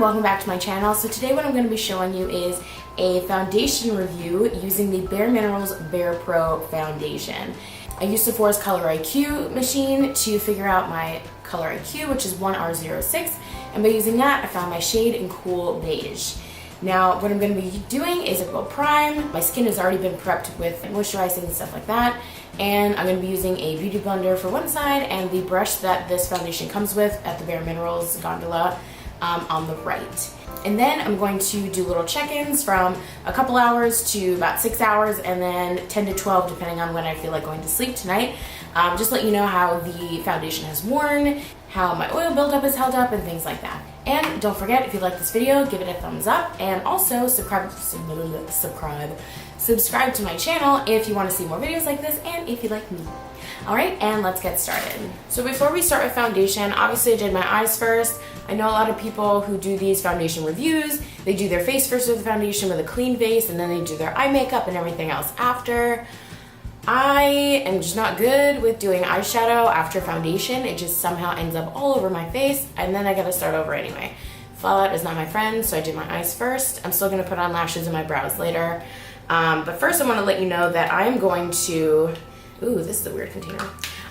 welcome back to my channel. So today what I'm going to be showing you is a foundation review using the BareMinerals Bare Pro foundation. I used Sephora's Color IQ machine to figure out my color IQ, which is 1R06, and by using that I found my shade in Cool Beige. Now what I'm going to be doing is a prime. My skin has already been prepped with moisturizing and stuff like that, and I'm going to be using a beauty blender for one side and the brush that this foundation comes with at the BareMinerals gondola on the right. And then I'm going to do little check-ins from a couple hours to about 6 hours, and then 10 to 12 depending on when I feel like going to sleep tonight. Just let you know how the foundation has worn, how my oil buildup is held up, and things like that. And don't forget, if you like this video, give it a thumbs up, and also subscribe to my channel if you want to see more videos like this and if you like me. Alright, and let's get started. So before we start with foundation, obviously I did my eyes first. I know a lot of people who do these foundation reviews, they do their face first with the foundation with a clean face, and then they do their eye makeup and everything else after. I am just not good with doing eyeshadow after foundation. It just somehow ends up all over my face, and then I gotta start over anyway. Fallout is not my friend, so I did my eyes first. I'm still gonna put on lashes and my brows later. But first I wanna let you know that I'm going to, ooh, this is a weird container.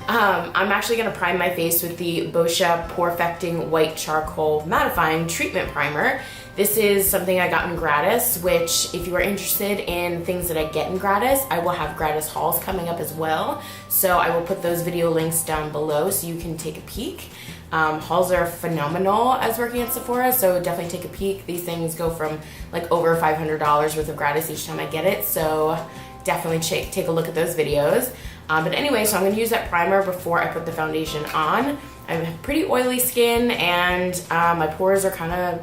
I'm actually gonna prime my face with the Beige Pore-Fecting White Charcoal Mattifying Treatment Primer. This is something I got in gratis, which if you are interested in things that I get in gratis, I will have gratis hauls coming up as well. So I will put those video links down below so you can take a peek. Hauls are phenomenal as working at Sephora, so definitely take a peek. These things go from like over $500 worth of gratis each time I get it, so definitely take a look at those videos. But anyway, so I'm going to use that primer before I put the foundation on. I have pretty oily skin, and my pores are kind of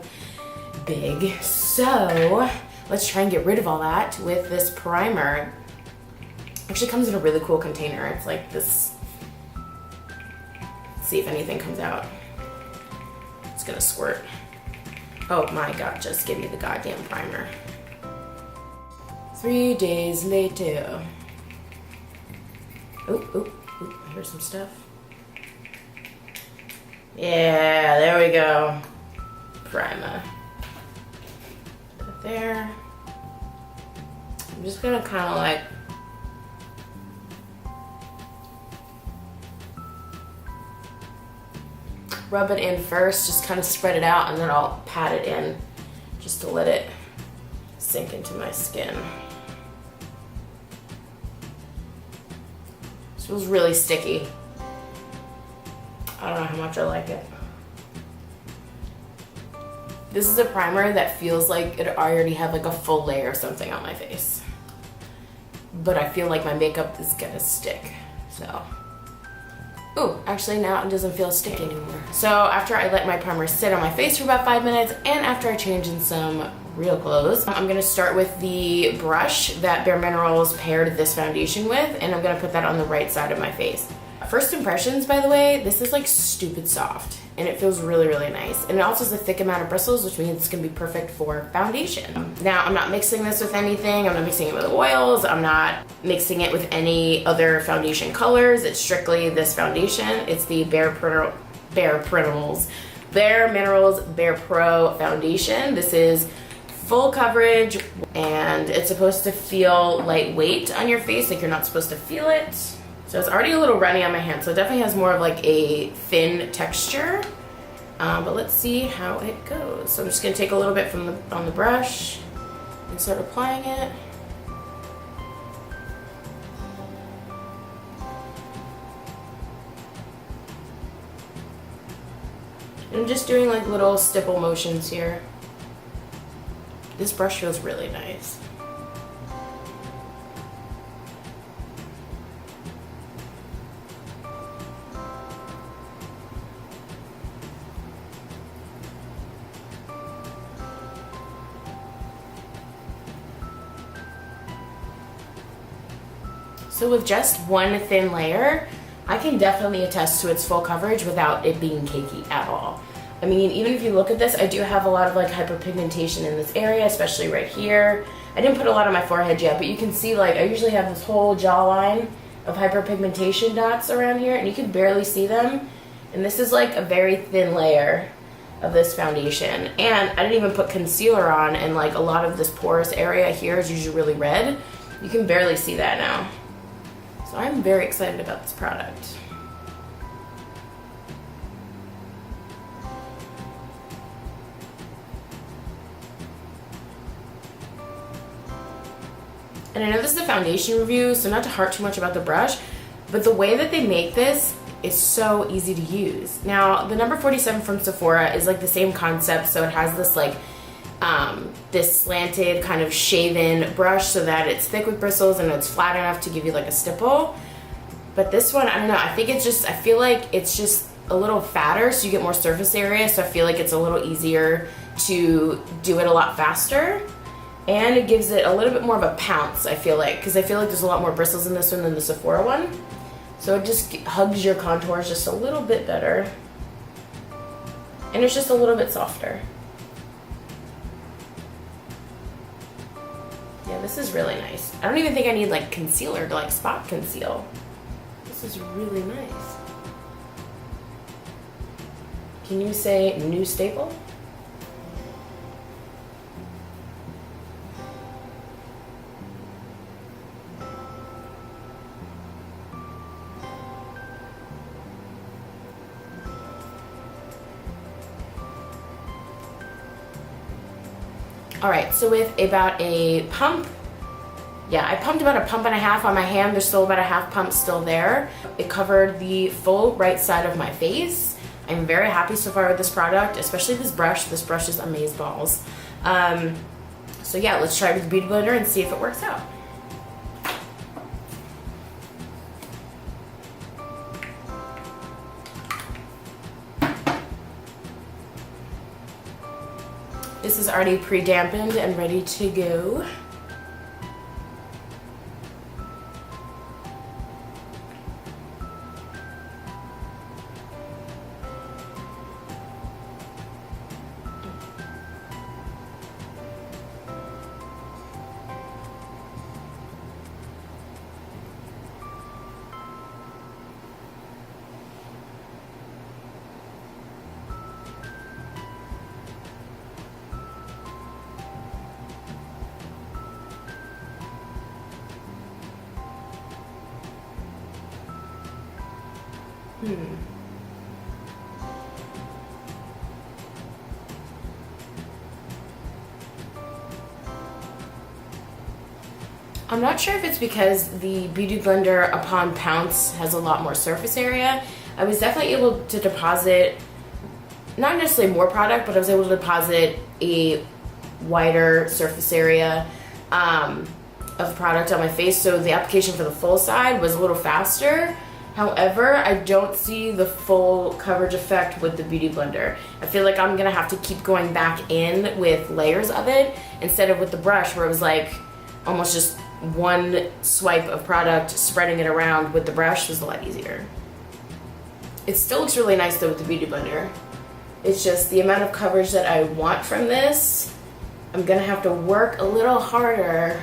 big, so let's try and get rid of all that with this primer. Actually comes in a really cool container. It's like this. Let's see if anything comes out. It's gonna squirt. Oh my god, just give me the goddamn primer. 3 days later. Oh, I hear some stuff. Yeah, there we go. Primer. Put it there. I'm just gonna kind of like rub it in first, just kind of spread it out, and then I'll pat it in just to let it sink into my skin. This feels really sticky. I don't know how much I like it. This is a primer that feels like it already had like a full layer of something on my face. But I feel like my makeup is gonna stick, so. Ooh, actually now it doesn't feel sticky anymore. So after I let my primer sit on my face for about 5 minutes, and after I change in some real clothes, I'm gonna start with the brush that BareMinerals paired this foundation with, and I'm gonna put that on the right side of my face. First impressions, by the way, this is like stupid soft, and it feels really, really nice. And it also has a thick amount of bristles, which means it's gonna be perfect for foundation. Now, I'm not mixing this with anything. I'm not mixing it with oils. I'm not mixing it with any other foundation colors. It's strictly this foundation. It's the BareMinerals Bare Pro foundation. This is full coverage, and it's supposed to feel lightweight on your face, like you're not supposed to feel it. So it's already a little runny on my hand, so it definitely has more of like a thin texture. But let's see how it goes. So I'm just gonna take a little bit from on the brush and start applying it. And I'm just doing like little stipple motions here. This brush feels really nice. So with just one thin layer, I can definitely attest to its full coverage without it being cakey at all. I mean, even if you look at this, I do have a lot of like hyperpigmentation in this area, especially right here. I didn't put a lot on my forehead yet, but you can see like I usually have this whole jawline of hyperpigmentation dots around here, and you can barely see them. And this is like a very thin layer. of this foundation. And I didn't even put concealer on, and like a lot of this porous area here is usually really red. You can barely see that now. So I'm very excited about this product. And I know this is a foundation review, so not to harp too much about the brush, but the way that they make this is so easy to use. Now, the number 47 from Sephora is like the same concept, so it has this like, this slanted kind of shaven brush so that it's thick with bristles and it's flat enough to give you like a stipple. But this one, I don't know, I think it's just, I feel like it's just a little fatter, so you get more surface area, so I feel like it's a little easier to do it a lot faster. And it gives it a little bit more of a pounce, I feel like, because I feel like there's a lot more bristles in this one than the Sephora one. So it just hugs your contours just a little bit better. And it's just a little bit softer. Yeah, this is really nice. I don't even think I need like concealer to like spot conceal. This is really nice. Can you say new staple? All right, so with about a pump, yeah, I pumped about a pump and a half on my hand. There's still about a half pump still there. It covered the full right side of my face. I'm very happy so far with this product, especially this brush. This brush is amazeballs. So yeah, let's try it with the Beautyblender and see if it works out. This is already pre-dampened and ready to go. I'm not sure if it's because the Beautyblender upon pounce has a lot more surface area. I was definitely able to deposit, not necessarily more product, but I was able to deposit a wider surface area of product on my face, so the application for the full side was a little faster. However, I don't see the full coverage effect with the Beautyblender. I feel like I'm gonna have to keep going back in with layers of it instead of with the brush where it was like almost just one swipe of product, spreading it around with the brush was a lot easier. It still looks really nice though with the Beautyblender. It's just the amount of coverage that I want from this, I'm gonna have to work a little harder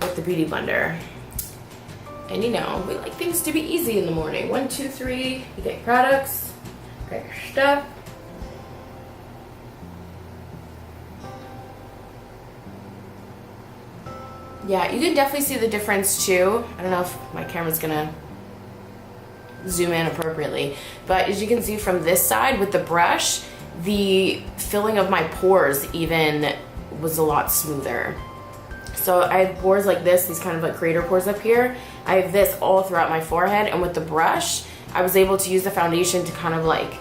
with the Beautyblender. And you know, we like things to be easy in the morning. 1, 2, 3, you get your products, grab your stuff. Yeah, you can definitely see the difference too. I don't know if my camera's gonna zoom in appropriately, but as you can see from this side with the brush, the filling of my pores even was a lot smoother. So I have pores like this, these kind of like crater pores up here. I have this all throughout my forehead, and with the brush, I was able to use the foundation to kind of like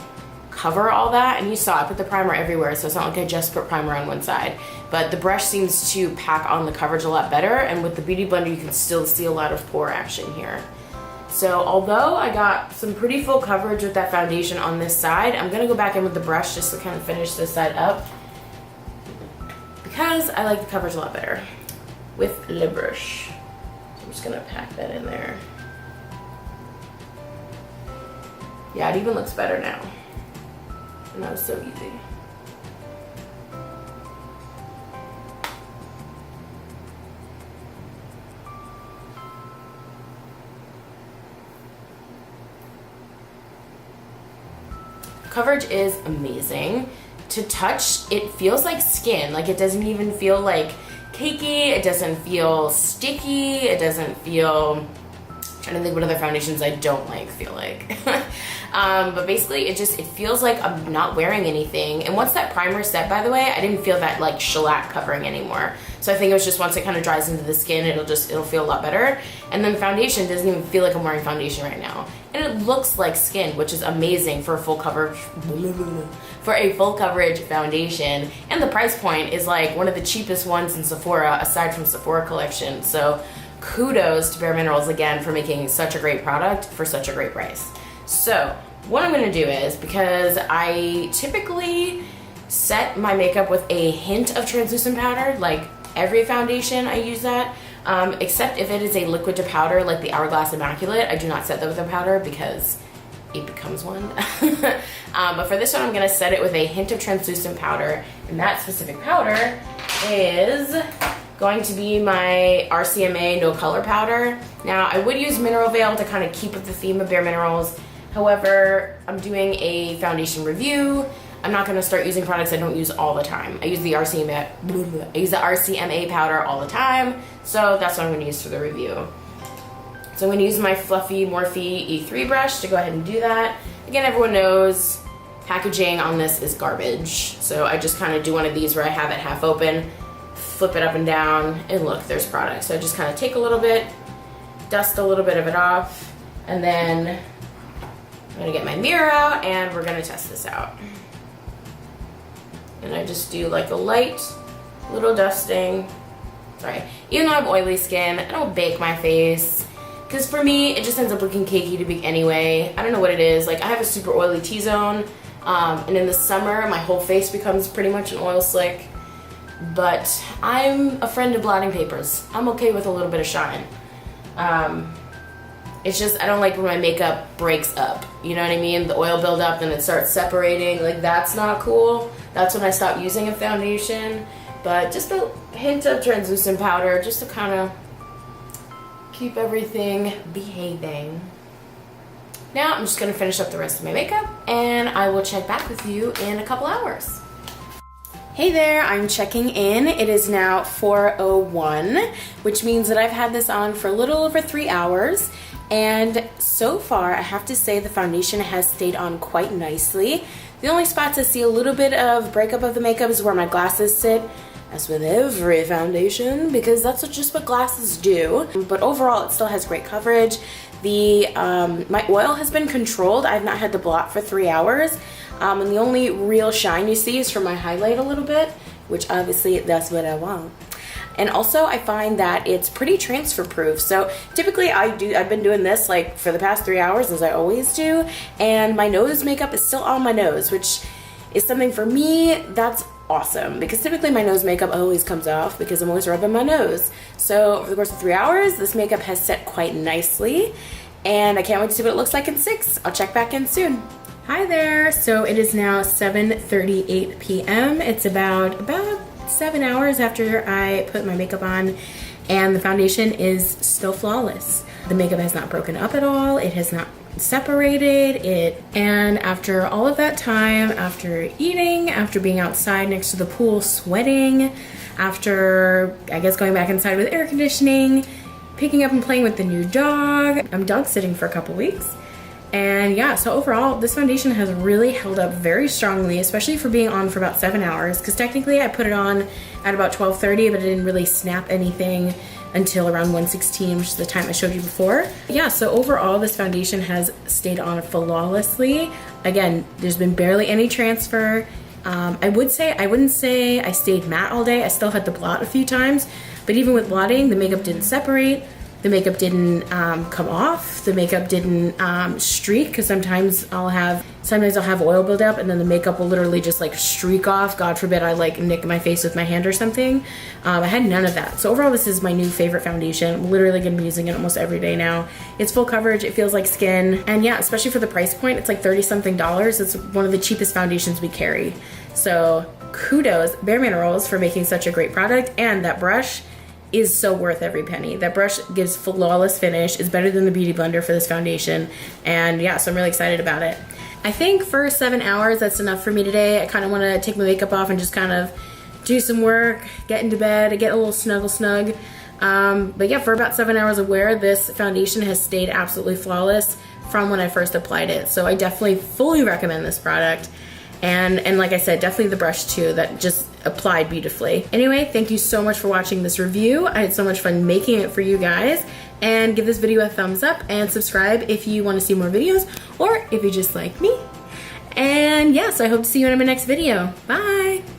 cover all that. And you saw I put the primer everywhere, so it's not like I just put primer on one side. But the brush seems to pack on the coverage a lot better, and with the Beautyblender, you can still see a lot of pore action here. So although I got some pretty full coverage with that foundation on this side, I'm gonna go back in with the brush just to kind of finish this side up because I like the coverage a lot better with the brush. So I'm just gonna pack that in there. Yeah, it even looks better now. And that was so easy. Coverage is amazing. To touch, it feels like skin. Like, it doesn't even feel like cakey, it doesn't feel sticky, it doesn't feel, I'm trying to think what other foundations I don't like feel like. But basically it feels like I'm not wearing anything. And once that primer set, by the way, I didn't feel that like shellac covering anymore. So I think it was just once it kind of dries into the skin, it'll feel a lot better. And then foundation doesn't even feel like I'm wearing foundation right now. And it looks like skin, which is amazing for a full coverage, foundation. And the price point is like one of the cheapest ones in Sephora, aside from Sephora collection. So kudos to BareMinerals again for making such a great product for such a great price. So what I'm gonna do is, because I typically set my makeup with a hint of translucent powder, like every foundation I use that, except if it is a liquid to powder like the Hourglass Immaculate. I do not set that with a powder because it becomes one. But for this one, I'm gonna set it with a hint of translucent powder, and that specific powder is going to be my RCMA No Color Powder. Now, I would use Mineral Veil to kind of keep with the theme of BareMinerals. However, I'm doing a foundation review. I'm not gonna start using products I don't use all the time. I use the RCMA powder all the time, so that's what I'm gonna use for the review. So I'm gonna use my fluffy Morphe E3 brush to go ahead and do that. Again, everyone knows packaging on this is garbage. So I just kind of do one of these where I have it half open, flip it up and down, and look, there's product. So I just kind of take a little bit, dust a little bit of it off, and then I'm gonna get my mirror out and we're gonna test this out. And I just do like a light little dusting. Sorry, even though I have oily skin, I don't bake my face. Because for me, it just ends up looking cakey to bake anyway. I don't know what it is. Like, I have a super oily T-zone. And in the summer, my whole face becomes pretty much an oil slick. But I'm a friend of blotting papers. I'm okay with a little bit of shine. It's just, I don't like when my makeup breaks up. You know what I mean? The oil buildup and it starts separating. Like, that's not cool. That's when I stop using a foundation. But just a hint of translucent powder just to kind of keep everything behaving. Now I'm just going to finish up the rest of my makeup and I will check back with you in a couple hours. Hey there, I'm checking in. It is now 4:01, which means that I've had this on for a little over 3 hours. And so far, I have to say the foundation has stayed on quite nicely. The only spots I see a little bit of breakup of the makeup is where my glasses sit, as with every foundation, because that's just what glasses do. But overall, it still has great coverage. My oil has been controlled. I've not had to blot for 3 hours. And the only real shine you see is from my highlight a little bit, which obviously that's what I want. And also I find that it's pretty transfer proof. So typically I've been doing this like for the past 3 hours, as I always do, and my nose makeup is still on my nose, which is something for me that's awesome, because typically my nose makeup always comes off because I'm always rubbing my nose. So over the course of 3 hours, this makeup has set quite nicely, and I can't wait to see what it looks like in 6. I'll check back in soon. Hi there. So it is now 7:38 p.m. It's about 7 hours after I put my makeup on, and the foundation is still flawless. The makeup has not broken up at all. It has not separated it. And after all of that time, after eating, after being outside next to the pool sweating, after I guess going back inside with air conditioning, picking up and playing with the new dog, I'm dog sitting for a couple weeks. And yeah, so overall, this foundation has really held up very strongly, especially for being on for about 7 hours, because technically I put it on at about 12:30, but it didn't really snap anything until around 1:16, which is the time I showed you before. Yeah, so overall, this foundation has stayed on flawlessly. Again, there's been barely any transfer. I wouldn't say I stayed matte all day. I still had to blot a few times, but even with blotting, the makeup didn't separate. The makeup didn't come off. The makeup didn't streak, because sometimes I'll have oil buildup and then the makeup will literally just like streak off. God forbid I like nick my face with my hand or something. I had none of that. So overall, this is my new favorite foundation. I'm literally gonna be using it almost every day now. It's full coverage, it feels like skin. And yeah, especially for the price point, it's like $30-something. It's one of the cheapest foundations we carry. So kudos, BareMinerals, for making such a great product. And that brush is so worth every penny. That brush gives flawless finish. It's better than the Beauty Blender for this foundation. And yeah, so I'm really excited about it. I think for 7 hours, that's enough for me today. I kind of want to take my makeup off and just kind of do some work, get into bed, get a little snug. But yeah, for about 7 hours of wear, this foundation has stayed absolutely flawless from when I first applied it. So I definitely fully recommend this product. And like I said, definitely the brush too, that just applied beautifully. Anyway, thank you so much for watching this review. I had so much fun making it for you guys. And give this video a thumbs up and subscribe if you want to see more videos or if you just like me. And yes, I hope to see you in my next video. Bye!